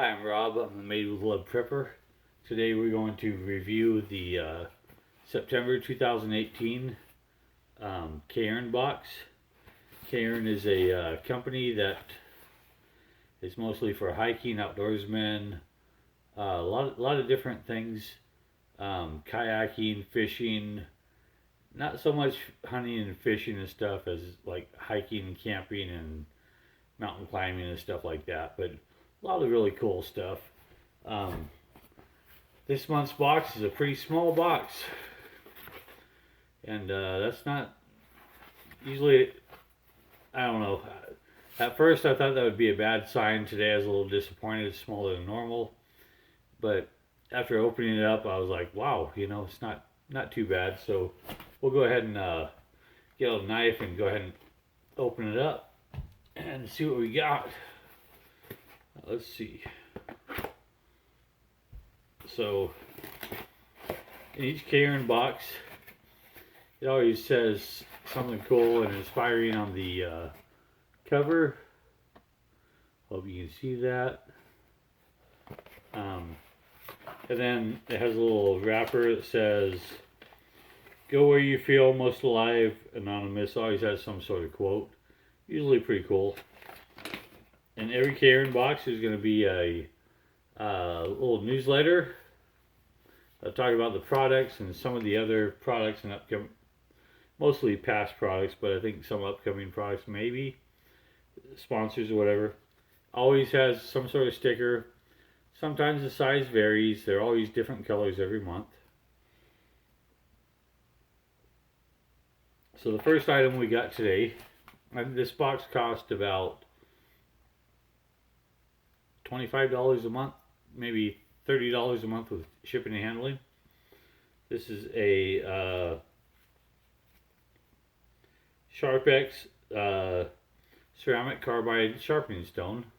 Hi, I'm Rob. I'm the Made with Love Prepper. Today we're going to review the September 2018 cairn box. Cairn is a company that is mostly for hiking, outdoorsmen, a lot of different things, kayaking, fishing. Not so much hunting and fishing and stuff as like hiking and camping and mountain climbing and stuff like that, but a lot of really cool stuff. Um, this month's box is a pretty small box, and that's not usually. I don't know. At first, I thought that would be a bad sign. Today, I was a little disappointed. It's smaller than normal, but after opening it up, I was like, "Wow, it's not too bad." So we'll go ahead and get a knife and go ahead and open it up and see what we got. Let's see. So, in each cairn box, it always says something cool and inspiring on the cover. Hope you can see that. And then it has a little wrapper that says, "Go where you feel most alive, Anonymous." Always has some sort of quote. Usually pretty cool. In every cairn box is going to be a little newsletter. I'll talk about the products and some of the other products and upcoming, mostly past products, but I think some upcoming products maybe, sponsors or whatever. Always has some sort of sticker. Sometimes the size varies. They're always different colors every month. So the first item we got today, this box cost about $25 a month, maybe $30 a month with shipping and handling. This is a Sharpex ceramic carbide sharpening stone.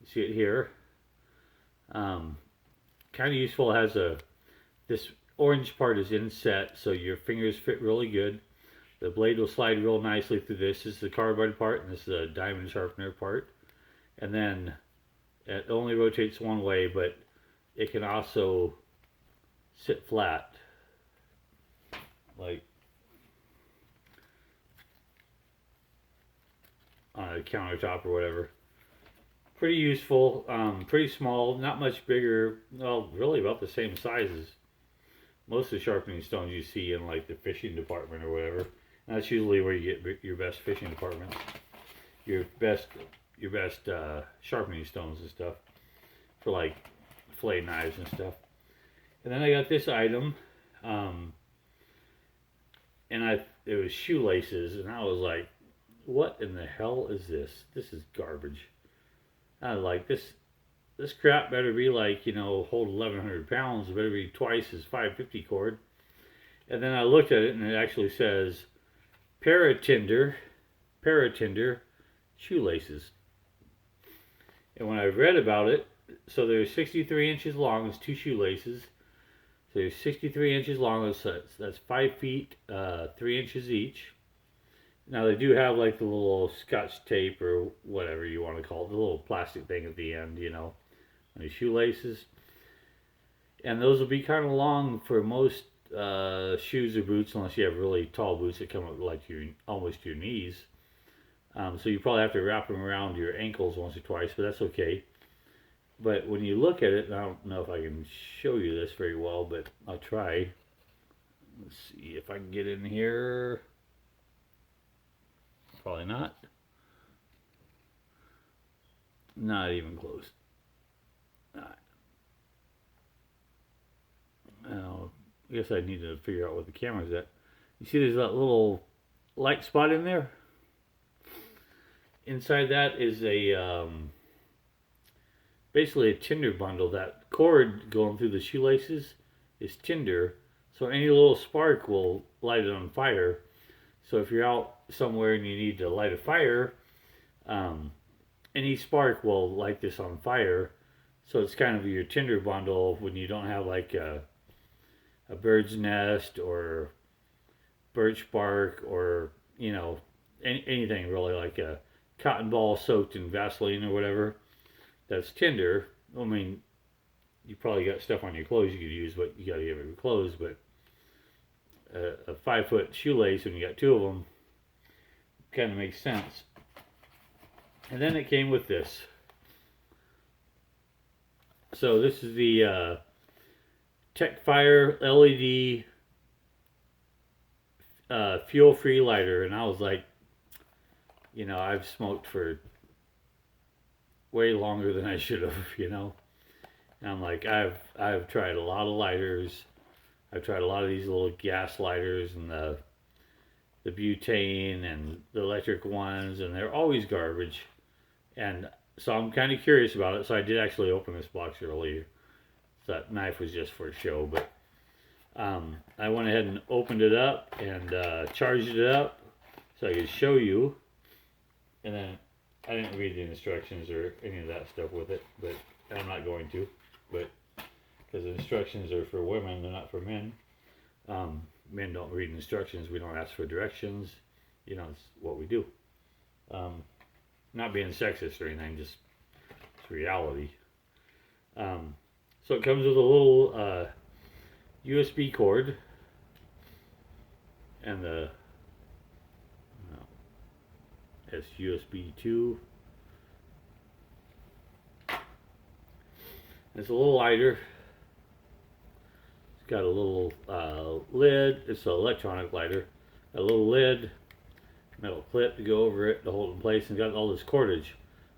You see it here. Kind of useful. It has this orange part is inset, so your fingers fit really good. The blade will slide real nicely through this. This is the carbide part, and this is the diamond sharpener part. And then it only rotates one way, but it can also sit flat, like on a countertop or whatever. Pretty useful, pretty small, not much bigger. Well, really about the same size as most of the sharpening stones you see in like the fishing department or whatever. And that's usually where you get your best fishing departments, your best sharpening stones and stuff for like fillet knives and stuff. And then I got this item, and it was shoelaces, and I was like, what in the hell is this? This is garbage. I was like, this crap better be like, hold 1,100 pounds. It better be twice as 550 cord. And then I looked at it, and it actually says Paratinder shoelaces. And when I read about it, so they're 63 inches long. It's two shoelaces. So they're 63 inches long. That's 5 feet, 3 inches each. Now they do have like the little Scotch tape or whatever you want to call it, the little plastic thing at the end, on the shoelaces. And those will be kind of long for most shoes or boots, unless you have really tall boots that come up like almost to your knees. So you probably have to wrap them around your ankles once or twice, but that's okay. But when you look at it, and I don't know if I can show you this very well, but I'll try. Let's see if I can get in here. Probably not. Not even close. Now, I guess I need to figure out what the camera's at. You see there's that little light spot in there? Inside that is a basically a tinder bundle. That cord going through the shoelaces is tinder, so any little spark will light it on fire. So if you're out somewhere and you need to light a fire, any spark will light this on fire. So it's kind of your tinder bundle when you don't have like a bird's nest or birch bark or anything really, like a cotton ball soaked in Vaseline or whatever. That's tinder. I mean, you probably got stuff on your clothes you could use, but you got to get rid of your clothes. But a 5 foot shoelace, when you got two of them, kind of makes sense. And then it came with this. So this is the Techfire LED fuel-free lighter, and I was like, I've smoked for way longer than I should have, And I'm like, I've tried a lot of lighters. I've tried a lot of these little gas lighters and the butane and the electric ones, and they're always garbage. And so I'm kind of curious about it. So I did actually open this box earlier. So that knife was just for show, but I went ahead and opened it up and charged it up so I could show you. And then I didn't read the instructions or any of that stuff with it, but I'm not going to. But because the instructions are for women, they're not for men. Men don't read instructions. We don't ask for directions. It's what we do. Not being sexist or anything, just it's reality. So it comes with a little USB cord and it's USB 2. It's a little lighter. It's got a little lid. It's an electronic lighter. A little lid, metal clip to go over it to hold it in place, and got all this cordage.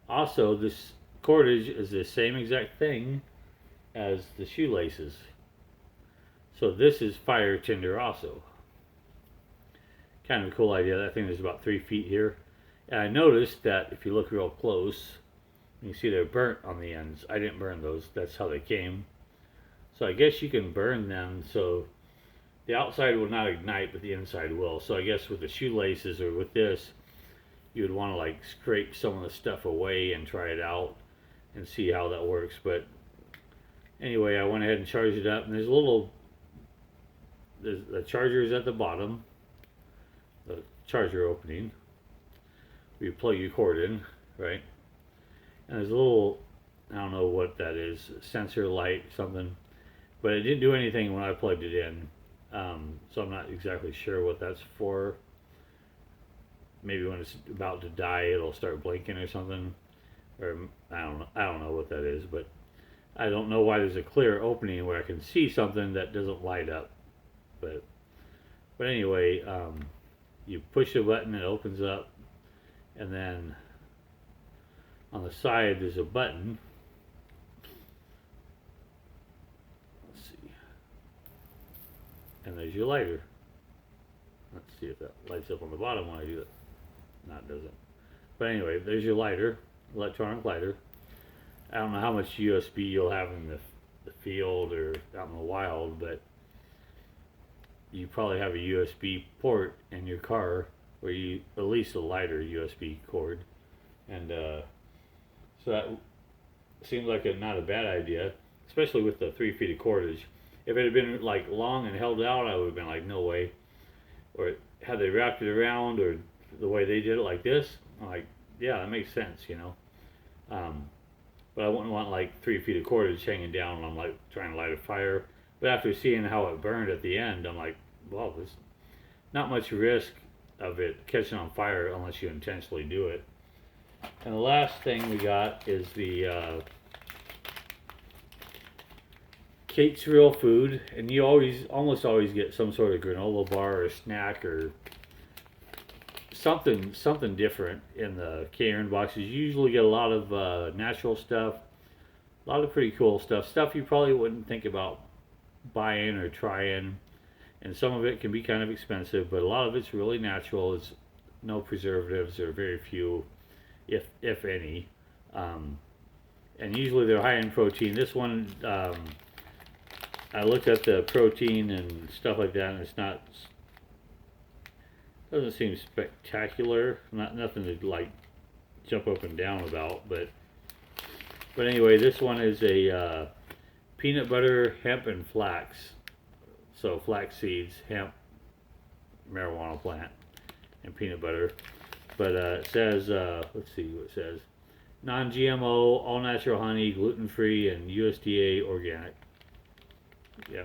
Also, this cordage is the same exact thing as the shoelaces. So this is fire tinder also. Kind of a cool idea. That thing is about 3 feet here. And I noticed that if you look real close, you see they're burnt on the ends. I didn't burn those. That's how they came. So I guess you can burn them so the outside will not ignite, but the inside will. So I guess with the shoelaces or with this, you would want to like scrape some of the stuff away and try it out and see how that works. But anyway, I went ahead and charged it up, and there's the charger is at the bottom, the charger opening. You plug your cord in, right? And there's a little, I don't know what that is, sensor light, something, but it didn't do anything when I plugged it in. So I'm not exactly sure what that's for. Maybe when it's about to die, it'll start blinking or something, or I don't know what that is, but I don't know why there's a clear opening where I can see something that doesn't light up. But anyway, you push the button, it opens up, and then on the side there's a button. Let's see. And there's your lighter. Let's see if that lights up on the bottom when I do that. No, it doesn't. But anyway, there's your lighter, electronic lighter. I don't know how much USB you'll have in the field or out in the wild, but you probably have a USB port in your car, or you at least a lighter USB cord, and so that seems like not a bad idea, especially with the 3 feet of cordage. If it had been like long and held out, I would have been like, no way. Or had they wrapped it around, or the way they did it like this, I'm like, yeah, that makes sense, But I wouldn't want like 3 feet of cordage hanging down when I'm like trying to light a fire. But after seeing how it burned at the end, I'm like, well, there's not much risk of it catching on fire unless you intentionally do it. And the last thing we got is the Kate's Real Food, and you almost always get some sort of granola bar or snack or something different in the cairn boxes. You usually get a lot of natural stuff, a lot of pretty cool stuff you probably wouldn't think about buying or trying, and some of it can be kind of expensive, but a lot of it's really natural. It's no preservatives, or very few, if any, and usually they're high in protein. This one, I looked at the protein and stuff like that, and it's not, doesn't seem spectacular. Nothing to like jump up and down about, but anyway, this one is a peanut butter, hemp, and flax. So flax seeds, hemp, marijuana plant, and peanut butter. But it says, let's see what it says. non-GMO, all-natural honey, gluten-free, and USDA organic. Yeah.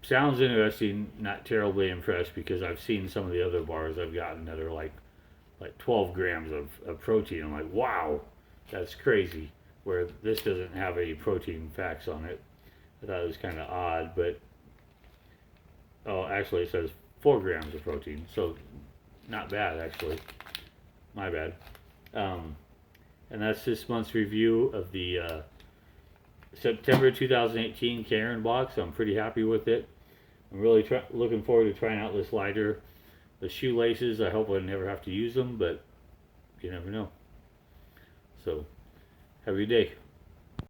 Sounds interesting. Not terribly impressed because I've seen some of the other bars I've gotten that are like 12 grams of protein. I'm like, wow, that's crazy. Where this doesn't have any protein facts on it. I thought it was kind of odd, but oh, actually it says 4 grams of protein, so not bad actually. My bad. Um, and that's this month's review of the September 2018 cairn box. I'm pretty happy with it. I'm really looking forward to trying out this lighter. The shoelaces, I hope I never have to use them, but you never know. So, have a good day.